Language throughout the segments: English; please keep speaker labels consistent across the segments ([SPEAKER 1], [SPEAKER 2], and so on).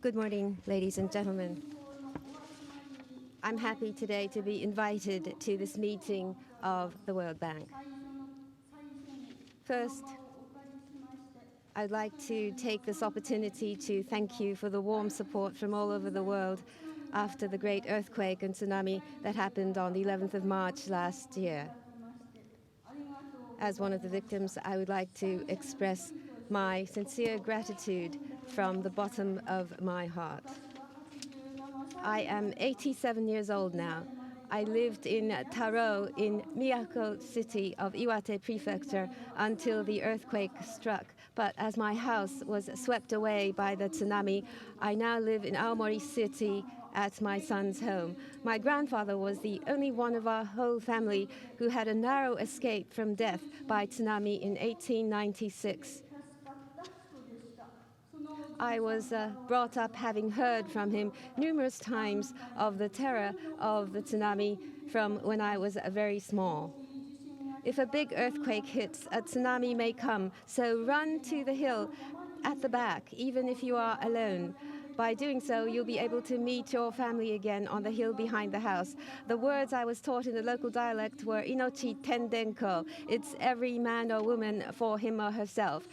[SPEAKER 1] Good morning, ladies and gentlemen. I'm happy today to be invited to this meeting of the World Bank. First, I'd like to take this opportunity to thank you for the warm support from all over the world after the great earthquake and tsunami that happened on the 11th of March last year. As one of the victims, I would like to express my sincere gratitude from the bottom of my heart. I am 87 years old now. I lived in Taro in Miyako City of Iwate Prefecture until the earthquake struck. But as my house was swept away by the tsunami, I now live in Aomori City at my son's home. My grandfather was the only one of our whole family who had a narrow escape from death by tsunami in 1896. I was brought up having heard from him numerous times of the terror of the tsunami from when I was very small. If a big earthquake hits, a tsunami may come, so run to the hill at the back, even if you are alone. By doing so, you'll be able to meet your family again on the hill behind the house. The words I was taught in the local dialect were inochi tendenko. It's every man or woman for him or herself.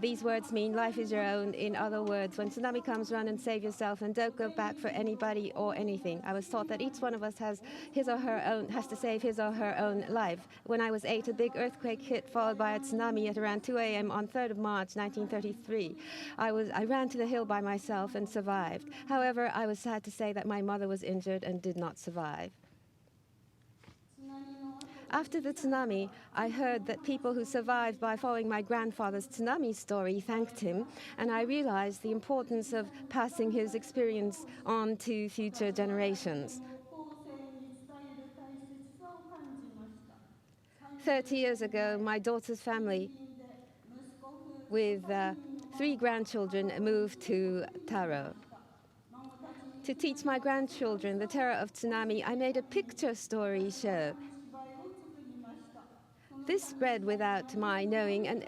[SPEAKER 1] These words mean life is your own. In other words, when tsunami comes, run and save yourself and don't go back for anybody or anything. I was taught that each one of us has to save his or her own life. When I was 8, a big earthquake hit, followed by a tsunami at around 2 a.m. on 3rd of March 1933. I ran to the hill by myself and survived. However, I was sad to say that my mother was injured and did not survive. After the tsunami, I heard that people who survived by following my grandfather's tsunami story thanked him, and I realized the importance of passing his experience on to future generations. 30 years ago, my daughter's family, with 3 grandchildren, moved to Taro. To teach my grandchildren the terror of tsunami, I made a picture story show. This spread without my knowing, and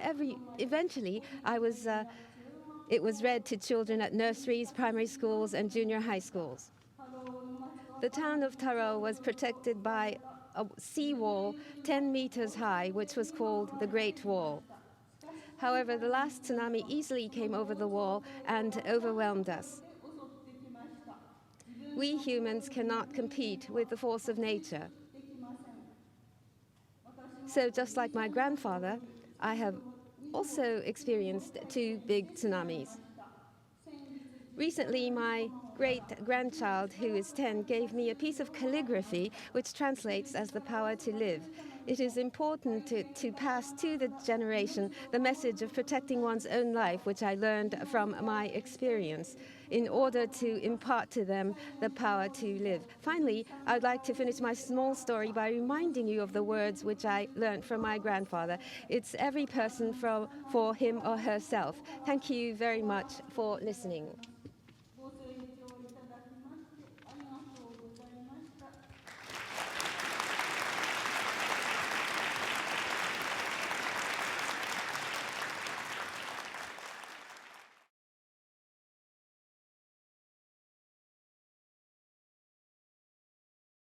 [SPEAKER 1] eventually it was read to children at nurseries, primary schools, and junior high schools. The town of Taro was protected by a seawall 10 meters high, which was called the Great Wall. However, the last tsunami easily came over the wall and overwhelmed us. We humans cannot compete with the force of nature. So just like my grandfather, I have also experienced 2 big tsunamis. Recently, my great-grandchild, who is 10, gave me a piece of calligraphy which translates as the power to live. It is important to pass to the generation the message of protecting one's own life, which I learned from my experience, in order to impart to them the power to live. Finally, I would like to finish my small story by reminding you of the words which I learned from my grandfather. It's every person for him or herself. Thank you very much for listening.